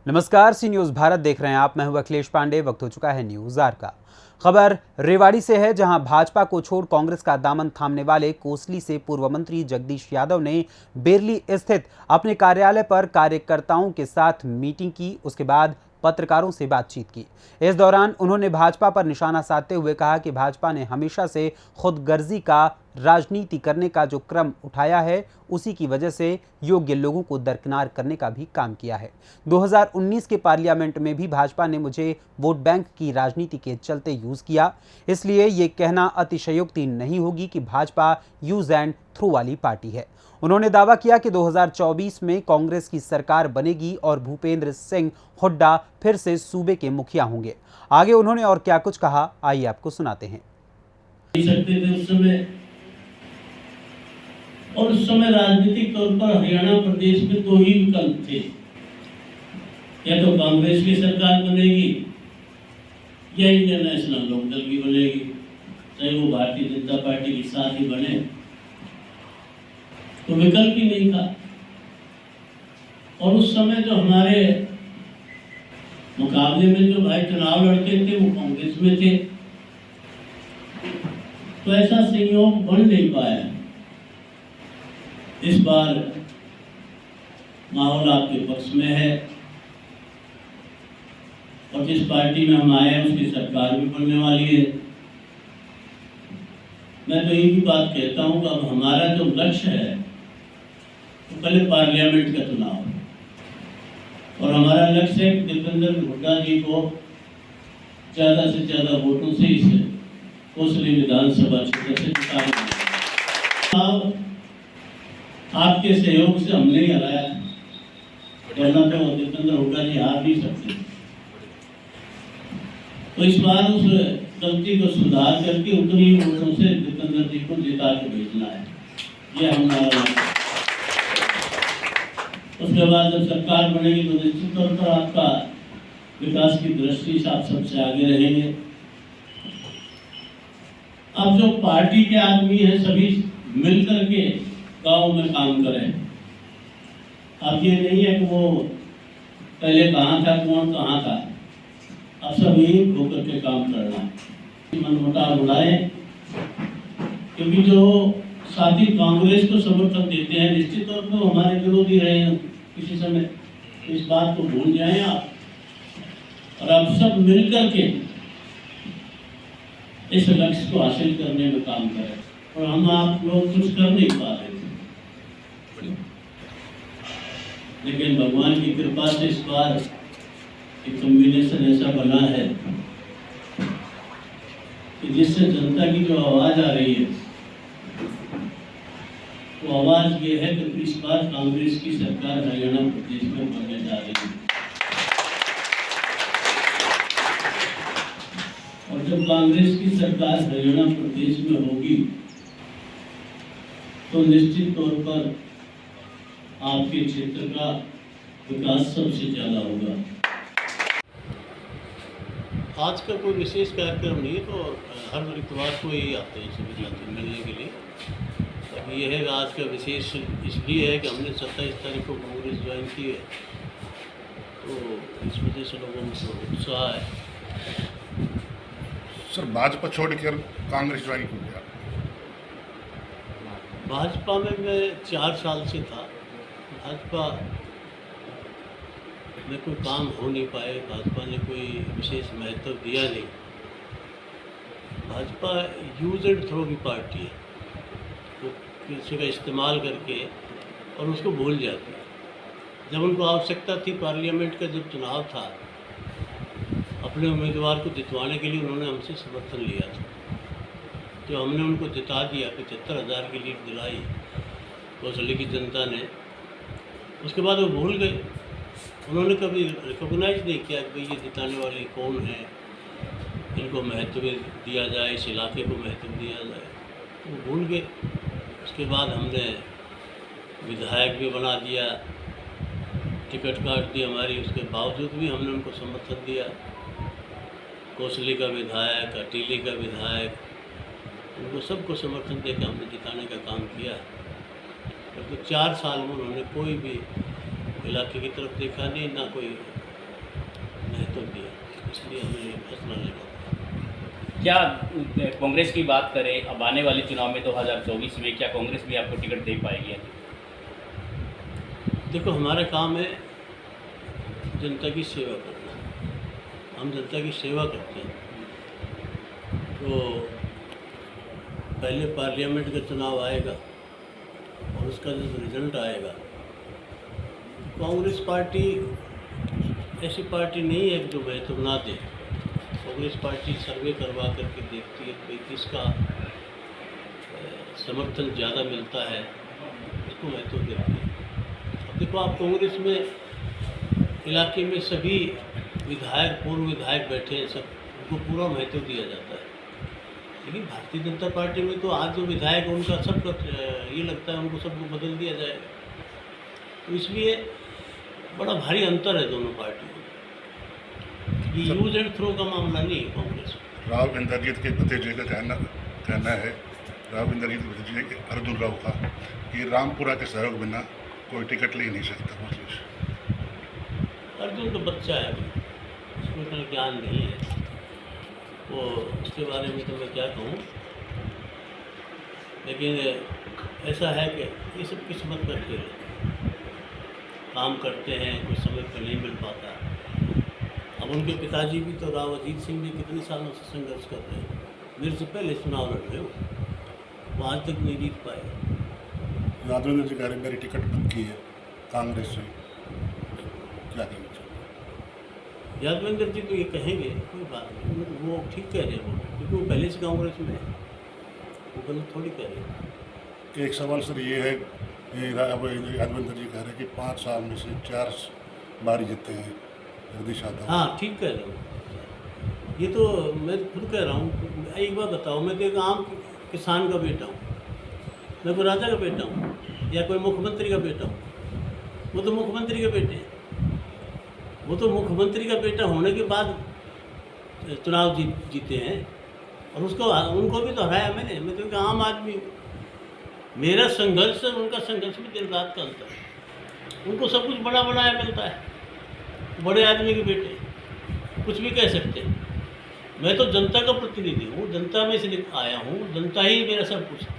नमस्कार, सी न्यूज भारत देख रहे हैं आप। मैं हूं अखिलेश पांडे। वक्त हो चुका है न्यूज आर का। खबर रेवाड़ी से है, जहां भाजपा को छोड़ कांग्रेस का दामन थामने वाले कोसली से पूर्व मंत्री जगदीश यादव ने बेरली स्थित अपने कार्यालय पर कार्यकर्ताओं के साथ मीटिंग की। उसके बाद पत्रकारों से बातचीत की। इस दौरान उन्होंने भाजपा पर निशाना साधते हुए कहा कि भाजपा ने हमेशा से खुदगर्जी का राजनीति करने का जो क्रम उठाया है, उसी की वजह से योग्य लोगों को दरकिनार करने का भी काम किया है। 2019 के पार्लियामेंट में भी भाजपा ने मुझे वोट बैंक की राजनीति के चलते यूज किया, इसलिए ये कहना अतिशयोक्ति नहीं होगी कि भाजपा यूज एंड थ्रू वाली पार्टी है। उन्होंने दावा किया कि 2024 में कांग्रेस की सरकार बनेगी और भूपेंद्र सिंह हुड्डा फिर से सूबे के मुखिया होंगे। आगे उन्होंने और क्या कुछ कहा, आइए आपको सुनाते हैं। और उस समय राजनीतिक तौर पर हरियाणा प्रदेश में दो ही विकल्प थे, या तो कांग्रेस की सरकार बनेगी या इंडियन नेशनल लोकदल की बनेगी, चाहे वो भारतीय जनता पार्टी के साथ ही बने, तो विकल्प ही नहीं था। और उस समय जो हमारे मुकाबले में जो भाई चुनाव लड़ते थे वो कांग्रेस में थे, तो ऐसा संयोग बन नहीं पाया। इस बार माहौल आपके पक्ष में है और जिस पार्टी में हम आए हैं उसकी सरकार भी बनने वाली है। मैं तो एक ही बात कहता हूं कि अब हमारा जो लक्ष्य है तो पहले पार्लियामेंट का चुनाव, और हमारा लक्ष्य है कि दीपेंद्र हुड्डा जी को ज़्यादा से ज़्यादा वोटों से इस कोसली विधानसभा क्षेत्र से जिताना। आपके सहयोग से हमने ही हराया, वरना तो दीपेंद्र हुड्डा जी हार नहीं सकते। तो इस बार उस गलती को सुधार करके उतनी ही वोटों से दीपेंद्र जी को जिता के भेजना है, ये हमारा। उसके बाद जब सरकार बनेगी तो निश्चित तौर पर आपका विकास की दृष्टि से आप सबसे आगे रहेंगे। अब जो पार्टी के आदमी हैं सभी मिलकर के गाँव में काम करें। अब ये नहीं है कि वो पहले कहाँ था, कौन कहाँ था, अब सब एक होकर के काम करना है। मनमुटाव बुलाए, क्योंकि जो साथी कांग्रेस को समर्थन देते हैं निश्चित तौर पर हमारे विरोधी रहे हैं किसी समय, इस बात को भूल जाएं आप, और अब सब मिलकर के इस लक्ष्य को हासिल करने में काम करें। और हम आप लोग कुछ कर नहीं पा रहे थे, लेकिन भगवान की कृपा से इस बार एक कॉम्बिनेशन ऐसा बना है कि जिससे जनता की जो आवाज आ रही है वो आवाज ये है कि इस बार कांग्रेस की सरकार हरियाणा प्रदेश में बनने जा रही है। और जब कांग्रेस की सरकार हरियाणा प्रदेश में होगी तो निश्चित तौर पर आपके क्षेत्र का विकास सबसे ज्यादा होगा। आज का कोई विशेष कार्यक्रम नहीं है, तो हर इतवार को ही आते हैं सभी साथी मिलने के लिए। अब ये है आज का विशेष इसलिए है कि हमने 27 तारीख को कांग्रेस ज्वाइन की है, तो इस वजह से लोगों में उत्साह है। सर, भाजपा छोड़कर कांग्रेस ज्वाइन क्यों किया? भाजपा में मैं 4 साल से था। भाजपा में कोई काम हो नहीं पाए, भाजपा ने कोई विशेष महत्व दिया नहीं। भाजपा यूज एंड थ्रो की पार्टी है, तो किसी का इस्तेमाल करके और उसको भूल जाती है। जब उनको आवश्यकता थी पार्लियामेंट का जब चुनाव था, अपने उम्मीदवार को जितवाने के लिए उन्होंने हमसे समर्थन लिया था, तो हमने उनको जिता दिया। 75,000 की लीड दिलाई कोसली की जनता ने। उसके बाद वो भूल गए, उन्होंने कभी रिकॉग्नाइज नहीं किया कि ये जिताने वाले कौन हैं, इनको महत्व दिया जाए, इस इलाके को महत्व दिया जाए, तो वो भूल गए। उसके बाद हमने विधायक भी बना दिया, टिकट काट दी हमारी, उसके बावजूद भी हमने उनको समर्थन दिया। कोसली का विधायक, अटीली का विधायक, उनको सबको समर्थन देकर हमने जिताने का काम किया। तो 4 साल में उन्होंने कोई भी इलाके की तरफ देखा नहीं, ना कोई महत्व दिया, इसलिए हमें ये फैसला लेना पड़ा। क्या कांग्रेस की बात करें, अब आने वाले चुनाव में 2024 में क्या कांग्रेस भी आपको टिकट दे पाएगी? देखो, हमारा काम है जनता की सेवा करना। हम जनता की सेवा करते हैं, तो पहले पार्लियामेंट का चुनाव आएगा और उसका जब रिजल्ट आएगा, कांग्रेस पार्टी ऐसी पार्टी नहीं है जो महत्व ना दे। कांग्रेस पार्टी सर्वे करवा करके देखती है कि किसका समर्थन ज़्यादा मिलता है, उसको महत्व देती है। अब देखो, आप कांग्रेस में इलाके में सभी विधायक, पूर्व विधायक बैठे हैं, सब उनको पूरा महत्व दिया जाता है। लेकिन भारतीय जनता पार्टी में तो आज जो विधायक है उनका सबका ये लगता है उनको सबको बदल दिया जाएगा, तो इसलिए बड़ा भारी अंतर है दोनों पार्टियों में। ये यूज एंड थ्रो का मामला नहीं है कांग्रेस में। राव इंद्रजीत के भतीजे का कहना है, राव इंद्रजीत के भतीजे अर्जुन राव का, कि रामपुरा के सहयोग बिना कोई टिकट ले नहीं सकता। अर्जुन तो बच्चा है, उसको इतना ज्ञान नहीं है, वो उसके बारे में तो मैं क्या कहूँ। लेकिन ऐसा है कि ये सब किस्मत का खेल है, काम करते हैं, कुछ समय पर नहीं मिल पाता। अब उनके पिताजी भी तो, राव अजीत सिंह भी कितने सालों से संघर्ष कर रहे हैं, मेरे से पहले चुनाव लड़ रहे हो, वो आज तक नहीं जीत पाए। यादवेंद्र जी कह रहे मेरी टिकट पक्की है कांग्रेस से, क्या कहना चाहिए? यादवेंद्र जी तो ये कहेंगे, कोई बात नहीं, वो ठीक कह रहे हैं, वो क्योंकि वो पहले से कांग्रेस में है, वो गलत थोड़ी कह रहे हैं। एक सवाल सर ये है, अब यादवेंद्र जी कह रहे हैं कि 5 साल में से 4 बारी जीते हैं जगदीश यादव। हाँ, ठीक कह रहे हो, ये तो मैं खुद कह रहा हूँ। एक बात बताओ, मैं तो एक आम किसान का बेटा हूँ, मैं कोई राजा का बेटा हूँ या कोई मुख्यमंत्री का बेटा हूँ? वो तो मुख्यमंत्री के बेटे हैं। वो तो मुख्यमंत्री का बेटा होने के बाद चुनाव जीते हैं, और उनको भी तो हराया मैंने। मैं तो एक आम आदमी हूँ, मेरा संघर्ष और उनका संघर्ष में दिन रात का अंतर है। उनको सब कुछ बड़ा बनाया मिलता है, बड़े आदमी के बेटे कुछ भी कह सकते हैं। मैं तो जनता का प्रतिनिधि हूँ, जनता में से आया हूँ, जनता ही मेरा सब कुछ है।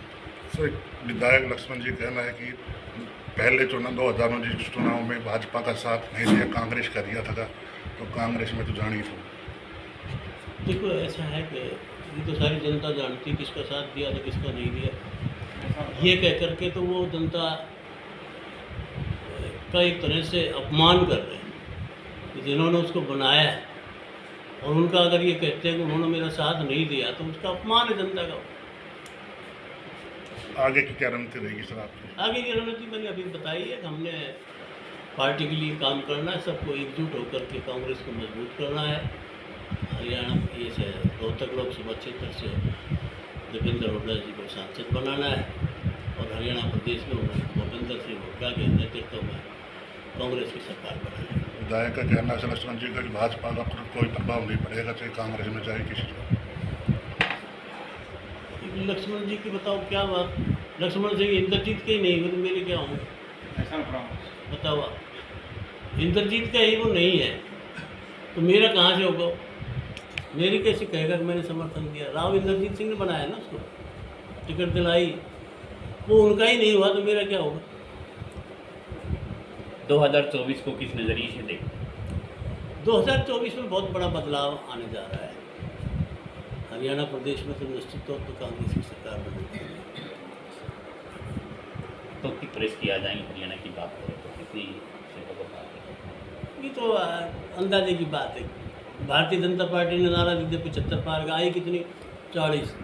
सर, विधायक लक्ष्मण जी कहना है कि पहले चुनाव 2019 चुनाव में भाजपा का साथ नहीं दिया, कांग्रेस का दिया था, तो कांग्रेस में तो जानी थी। देखो, ऐसा है कि ये तो सारी जनता जानती किसका साथ दिया था, किसका नहीं दिया। ये कह करके तो वो जनता का एक तरह से अपमान कर रहे हैं कि जिन्होंने उसको बनाया है, और उनका अगर ये कहते हैं कि उन्होंने मेरा साथ नहीं दिया, तो उसका अपमान है जनता का। आगे की क्या रणनीति रहेगी सर आपकी? आगे की रणनीति मैंने अभी बताई है कि हमने पार्टी के लिए काम करना है, सबको एकजुट होकर के कांग्रेस को मजबूत करना है। हरियाणा ये से रोहतक लोकसभा क्षेत्र से देवेंद्र हुड्डा जी को सांसद बनाना है, और हरियाणा प्रदेश में भूपेंद्र सिंह हुड्डा के नेतृत्व में कांग्रेस की सरकार बनाना है। विधायक का कहना है लक्ष्मण जी का कि भाजपा का कोई प्रभाव नहीं पड़ेगा, चाहे कांग्रेस में जाए किसी को। लक्ष्मण जी की बताओ क्या बात? लक्ष्मण सिंह इंद्रजीत के ही नहीं, वो तो मेरे क्या होंगे? ऐसा बताओ आप, इंद्रजीत का ही वो नहीं है तो मेरा कहाँ से होगा? मेरी कैसे कहेगा कि मैंने समर्थन दिया? राव इंद्रजीत सिंह ने बनाया ना उसको, टिकट दिलाई, वो उनका ही नहीं हुआ तो मेरा क्या होगा? 2024 को किस नज़रिए से देखते? 2024 में बहुत बड़ा बदलाव आने जा रहा है। हरियाणा प्रदेश में तो निश्चित तौर पर कांग्रेस की सरकार बनेगी। तो किस प्रेस की आ जाएंगी हरियाणा की बात करें तो कितनी सीटों को पार करें? ये तो अंदाजे की बात है। भारतीय जनता पार्टी ने नारा दे दिया 75 पार का, आई कितनी? 40।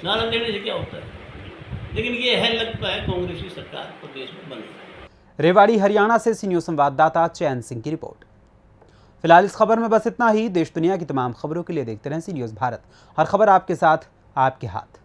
नारा देने से क्या होता है? लेकिन ये है, लगता है कांग्रेस की सरकार प्रदेश में बनेगी। रेवाड़ी हरियाणा से सी न्यूज़ संवाददाता चैन सिंह की रिपोर्ट। फिलहाल इस खबर में बस इतना ही। देश दुनिया की तमाम खबरों के लिए देखते रहें सी न्यूज़ भारत। हर खबर आपके साथ, आपके हाथ।